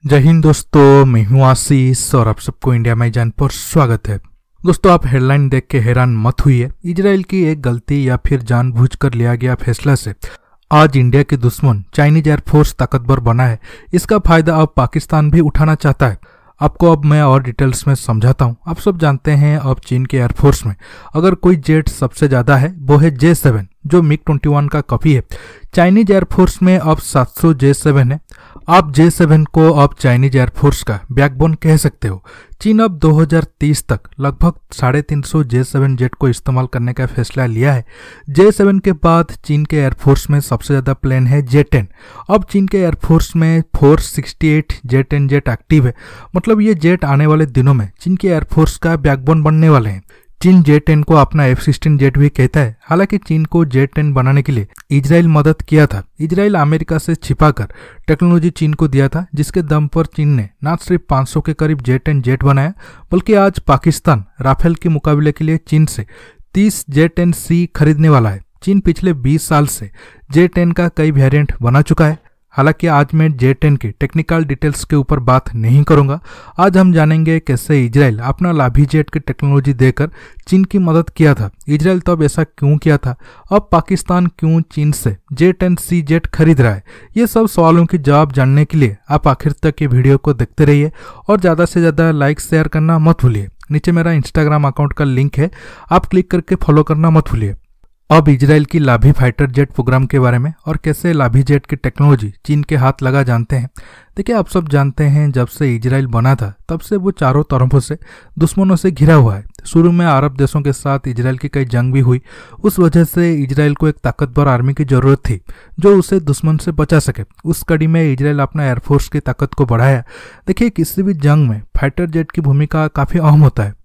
जय हिंद दोस्तों, मैं हूं आशीष और आप सबको इंडिया में जान पर स्वागत है। दोस्तों, आप हेडलाइन देख के हैरान मत हुइए। इजराइल की एक गलती या फिर जानबूझकर लिया गया फैसला से आज इंडिया के दुश्मन चाइनीज एयरफोर्स ताकतवर बना है। इसका फायदा अब पाकिस्तान भी उठाना चाहता है। आपको अब मैं और डिटेल्स में समझाता हूं। आप सब जानते हैं अब चीन के एयरफोर्स में अगर कोई जेट सबसे ज्यादा है वो है J7 जो MiG-21 का कॉपी है। चाइनीज एयरफोर्स में अब 700 J7 है। आप J7 को अब चाइनीज एयरफोर्स का बैकबोन कह सकते हो। चीन अब 2030 तक लगभग 350 J7 जेट को इस्तेमाल करने का फैसला लिया है। J7 के बाद चीन के एयरफोर्स में सबसे ज्यादा प्लेन है J10। अब चीन के एयरफोर्स में 468 J10 जेट एक्टिव है। मतलब ये जेट आने वाले दिनों में चीन के एयरफोर्स का बैकबोन बनने वाले हैं। चीन J10 को अपना F-16 जेट भी कहता है। हालांकि चीन को J10 बनाने के लिए इजराइल मदद किया था। इजराइल अमेरिका से छिपाकर टेक्नोलॉजी चीन को दिया था, जिसके दम पर चीन ने न सिर्फ 500 के करीब J10 जेट बनाया, बल्कि आज पाकिस्तान राफेल के मुकाबले के लिए चीन से 30 J10C खरीदने वाला है। चीन पिछले 20 साल से J10 का कई वेरिएंट बना चुका है। हालांकि आज मैं J10 की टेक्निकल डिटेल्स के ऊपर बात नहीं करूंगा। आज हम जानेंगे कैसे इजराइल अपना लाभी जेट की टेक्नोलॉजी देकर चीन की मदद किया था। इजराइल तब ऐसा क्यों किया था, अब पाकिस्तान क्यों चीन से J10C जेट खरीद रहा है। ये सब सवालों की जवाब जानने के लिए आप आखिर तक ये वीडियो को देखते रहिए और ज़्यादा से ज़्यादा लाइक शेयर करना मत भूलिए। नीचे मेरा इंस्टाग्राम अकाउंट का लिंक है, आप क्लिक करके फॉलो करना मत भूलिए। अब इजराइल की लाभी फाइटर जेट प्रोग्राम के बारे में और कैसे लाभी जेट की टेक्नोलॉजी चीन के हाथ लगा जानते हैं। देखिए, आप सब जानते हैं जब से इजराइल बना था तब से वो चारों तरफों से दुश्मनों से घिरा हुआ है। शुरू में अरब देशों के साथ इजराइल की कई जंग भी हुई। उस वजह से इजराइल को एक ताकतवर आर्मी की जरूरत थी जो उसे दुश्मन से बचा सके। उस कड़ी में इजराइल अपना एयरफोर्स की ताकत को बढ़ाया। देखिए, किसी भी जंग में फाइटर जेट की भूमिका काफी अहम होता है।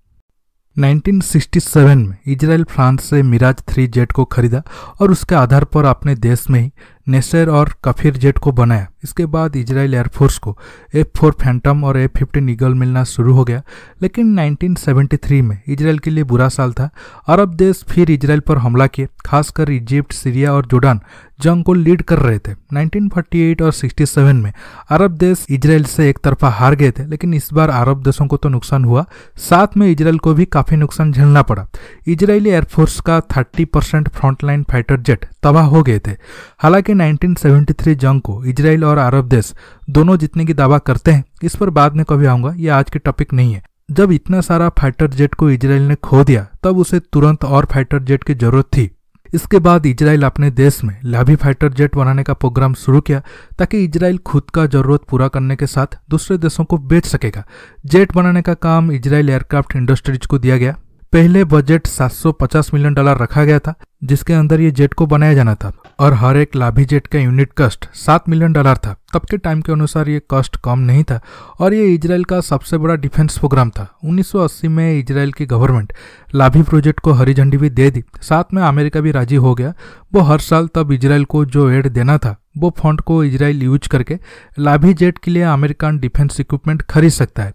1967 में इजराइल फ्रांस से मिराज 3 जेट को खरीदा और उसके आधार पर अपने देश में ही नेसर और कफीर जेट को बनाया। इसके बाद इजराइल एयरफोर्स को F4 फैंटम और F-15 ईगल मिलना शुरू हो गया। लेकिन 1973 में इजराइल के लिए बुरा साल था। अरब देश फिर इजराइल पर हमला किए, खासकर इजिप्ट, सीरिया और जोर्डान जंग को लीड कर रहे थे। 1948 और 67 में अरब देश इजराइल से एक तरफा हार गए थे, लेकिन इस बार अरब देशों को तो नुकसान हुआ, साथ में इजराइल को भी काफी नुकसान झेलना पड़ा। इजरायली एयरफोर्स का 30% फ्रंटलाइन फाइटर जेट तबाह हो गए थे। हालांकि 1973 जंग को इजराइल और अरब देश दोनों जीतने की दावा करते हैं। इस पर बाद में कभी आऊंगा, ये आज की टॉपिक नहीं है। जब इतना सारा फाइटर जेट को इजराइल ने खो दिया तब उसे तुरंत और फाइटर जेट की जरूरत थी। इसके बाद इजराइल अपने देश में लाभी फाइटर जेट बनाने का प्रोग्राम शुरू किया ताकि इजराइल खुद का जरूरत पूरा करने के साथ दूसरे देशों को बेच सकेगा। जेट बनाने का काम इजराइल एयरक्राफ्ट इंडस्ट्रीज को दिया गया। पहले बजट $750 मिलियन रखा गया था, जिसके अंदर ये जेट को बनाया जाना था और हर एक लाभी जेट का यूनिट कॉस्ट $7 मिलियन था। तब के टाइम के अनुसार ये कॉस्ट कम नहीं था और ये इजराइल का सबसे बड़ा डिफेंस प्रोग्राम था। 1980 में इजराइल की गवर्नमेंट लाभी प्रोजेक्ट को हरी झंडी भी दे दी, साथ में अमेरिका भी राजी हो गया। वो हर साल तब इजराइल को जो एड देना था वो फंड को इजराइल यूज करके लाभी जेट के लिए अमेरिकन डिफेंस इक्विपमेंट खरीद सकता है।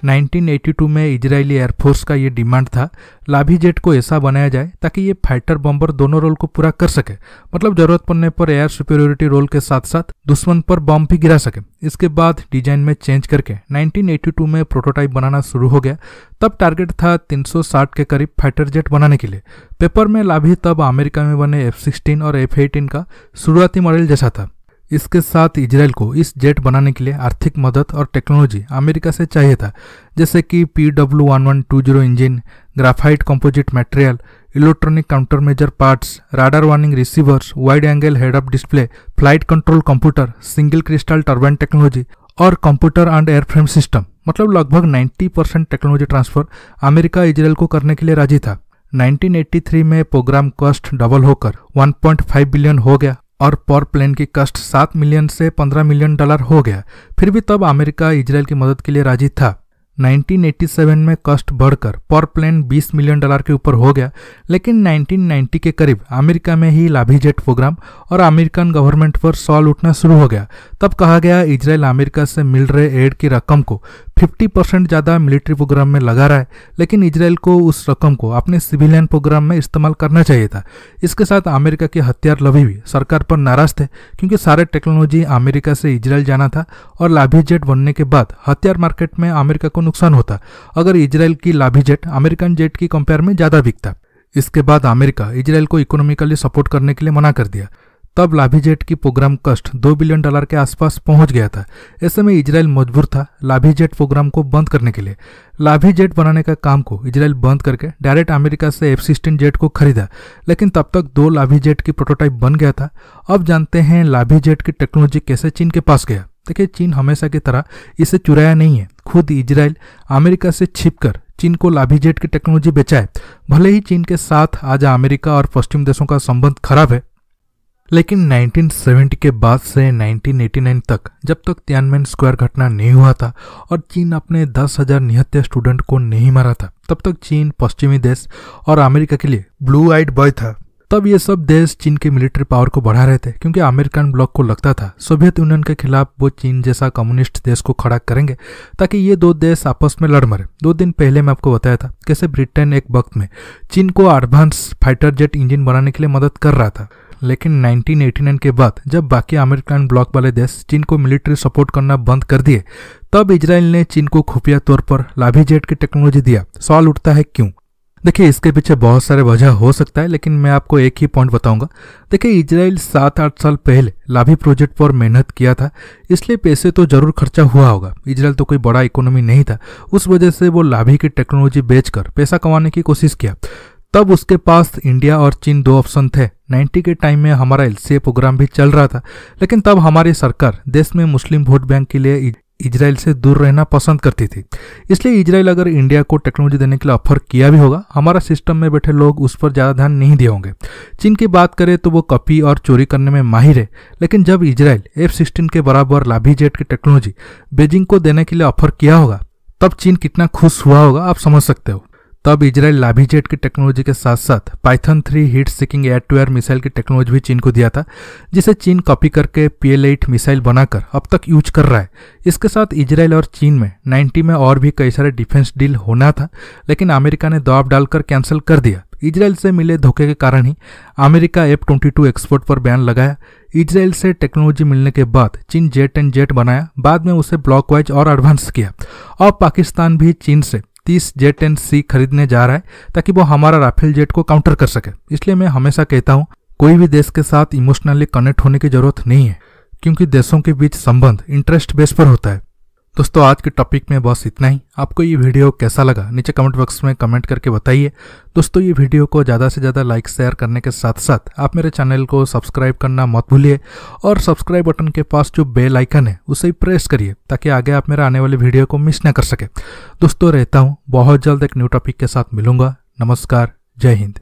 1982 में इजरायली एयरफोर्स का ये डिमांड था, लाभी जेट को ऐसा बनाया जाए ताकि ये फाइटर बम्बर दोनों रोल को पूरा कर सके। मतलब जरूरत पड़ने पर एयर सुपेरियोरिटी रोल के साथ साथ दुश्मन पर बम भी गिरा सके। इसके बाद डिजाइन में चेंज करके 1982 में प्रोटोटाइप बनाना शुरू हो गया। तब टारगेट था 360 के करीब फाइटर जेट बनाने के लिए। पेपर में लाभी तब अमेरिका में बने F-16 और F-18 का शुरुआती मॉडल जैसा था। इसके साथ इजराइल को इस जेट बनाने के लिए आर्थिक मदद और टेक्नोलॉजी अमेरिका से चाहिए था, जैसे कि PW1120 engine, graphite composite material, electronic counter measure parts, radar warning receivers, wide angle head up display, flight control computer, single crystal turbine technology और कंप्यूटर एंड एयरफ्रेम सिस्टम। मतलब लगभग 90% टेक्नोलॉजी ट्रांसफर अमेरिका इजराइल को करने के लिए राजी था। 1983 में प्रोग्राम कॉस्ट डबल होकर 1.5 बिलियन हो गया और पर प्लेन की कॉस्ट $7 मिलियन से $15 मिलियन हो गया। फिर भी तब अमेरिका इजराइल की मदद के लिए राजी था। 1987 में कॉस्ट बढ़कर पर प्लेन $20 मिलियन के ऊपर हो गया। लेकिन 1990 के करीब अमेरिका में ही लाभी जेट प्रोग्राम और अमेरिकन गवर्नमेंट पर सवाल उठना शुरू हो गया। तब कहा गया इजराइल अमेरिका से मिल रहे एड की रकम को 50% ज़्यादा मिलिट्री प्रोग्राम में लगा रहा है, लेकिन इजराइल को उस रकम को अपने सिविलियन प्रोग्राम में इस्तेमाल करना चाहिए था। इसके साथ अमेरिका के हथियार लवी भी सरकार पर नाराज थे, क्योंकि सारे टेक्नोलॉजी अमेरिका से इजराइल जाना था और लाभी जेट बनने के बाद हथियार मार्केट में अमेरिका को नुकसान होता अगर इजराइल की लाभी जेट अमेरिकन जेट की कंपेयर में ज़्यादा बिकता। इसके बाद अमेरिका इजराइल को इकोनॉमिकली सपोर्ट करने के लिए मना कर दिया। तब लाभी जेट की प्रोग्राम कॉस्ट $2 बिलियन के आसपास पहुंच गया था। ऐसे में इजराइल मजबूर था लाभी जेट प्रोग्राम को बंद करने के लिए। लाभी जेट बनाने का काम को इजराइल बंद करके डायरेक्ट अमेरिका से F-16 जेट को खरीदा, लेकिन तब तक 2 लाभी जेट की प्रोटोटाइप बन गया था। अब जानते हैं लाभी जेट की टेक्नोलॉजी कैसे चीन के पास गया। देखिए, चीन हमेशा की तरह इसे चुराया नहीं है। खुद इजराइल अमेरिका से छिपकर चीन को लाभी जेट की टेक्नोलॉजी बेचा है। भले ही चीन के साथ आज अमेरिका और पश्चिम देशों का संबंध खराब है, लेकिन 1970 के बाद से 1989 तक, जब तक तियानमेन स्क्वायर घटना नहीं हुआ था और चीन अपने 10,000 निहत्थे स्टूडेंट को नहीं मारा था, तब तक चीन पश्चिमी देश और अमेरिका के लिए ब्लू आइड बॉय था। तब ये सब देश चीन के मिलिट्री पावर को बढ़ा रहे थे, क्योंकि अमेरिकन ब्लॉक को लगता था सोवियत यूनियन के खिलाफ वो चीन जैसा कम्युनिस्ट देश को खड़ा करेंगे ताकि ये 2 देश आपस में लड़ मरे। 2 दिन पहले मैं आपको बताया था कैसे ब्रिटेन एक वक्त में चीन को एडवांस फाइटर जेट इंजन बनाने के लिए मदद कर रहा था। लेकिन 1989 के बाद जब बाकी अमेरिकन ब्लॉक वाले देश चीन को मिलिट्री सपोर्ट करना बंद कर दिए, तब इजराइल ने चीन को खुफिया तौर पर लाभी जेट की टेक्नोलॉजी दिया। सवाल उठता है क्यों? देखिए, इसके पीछे बहुत सारे वजह हो सकता है, लेकिन मैं आपको एक ही पॉइंट बताऊंगा। देखिए, इजराइल 7-8 साल पहले लाभी प्रोजेक्ट पर मेहनत किया था, इसलिए पैसे तो जरूर खर्चा हुआ होगा। इजराइल तो कोई बड़ा इकोनॉमी नहीं था, उस वजह से वो लाभी की टेक्नोलॉजी बेचकर पैसा कमाने की कोशिश किया। तब उसके पास इंडिया और चीन 2 ऑप्शन थे। 90 के टाइम में हमारा LCA प्रोग्राम भी चल रहा था, लेकिन तब हमारी सरकार देश में मुस्लिम वोट बैंक के लिए इजराइल से दूर रहना पसंद करती थी। इसलिए इजराइल अगर इंडिया को टेक्नोलॉजी देने के लिए ऑफर किया भी होगा, हमारा सिस्टम में बैठे लोग उस पर ज़्यादा ध्यान नहीं दिए होंगे। चीन की बात करें तो वो कॉपी और चोरी करने में माहिर है, लेकिन जब इजराइल F-16 के बराबर लाभी जेट की टेक्नोलॉजी बीजिंग को देने के लिए ऑफर किया होगा, तब चीन कितना खुश हुआ होगा आप समझ सकते हो। तब इजराइल लाभी जेट की टेक्नोलॉजी के साथ साथ Python 3 heat seeking air to air missile की टेक्नोलॉजी भी चीन को दिया था, जिसे चीन कॉपी करके PL-8 मिसाइल बनाकर अब तक यूज कर रहा है। इसके साथ इजराइल और चीन में 90 में और भी कई सारे डिफेंस डील होना था, लेकिन अमेरिका ने दबाव डालकर कैंसिल कर दिया। इजराइल से मिले धोखे के कारण ही अमेरिका F-22 एक्सपोर्ट पर बैन लगाया। इजराइल से टेक्नोलॉजी मिलने के बाद चीन जेट एंड जेट बनाया, बाद में उसे ब्लॉक वाइज और एडवांस किया। अब पाकिस्तान भी चीन से 30 जेट एंड सी खरीदने जा रहा है ताकि वो हमारा राफेल जेट को काउंटर कर सके। इसलिए मैं हमेशा कहता हूँ, कोई भी देश के साथ इमोशनली कनेक्ट होने की जरूरत नहीं है, क्योंकि देशों के बीच संबंध इंटरेस्ट बेस पर होता है। दोस्तों, आज के टॉपिक में बस इतना ही। आपको ये वीडियो कैसा लगा नीचे कमेंट बॉक्स में कमेंट करके बताइए। दोस्तों, ये वीडियो को ज़्यादा से ज़्यादा लाइक शेयर करने के साथ साथ आप मेरे चैनल को सब्सक्राइब करना मत भूलिए, और सब्सक्राइब बटन के पास जो बेल आइकन है उसे ही प्रेस करिए ताकि आगे आप मेरे आने वाले वीडियो को मिस ना कर सके। दोस्तों, रहता हूँ, बहुत जल्द एक न्यू टॉपिक के साथ मिलूंगा। नमस्कार, जय हिंद।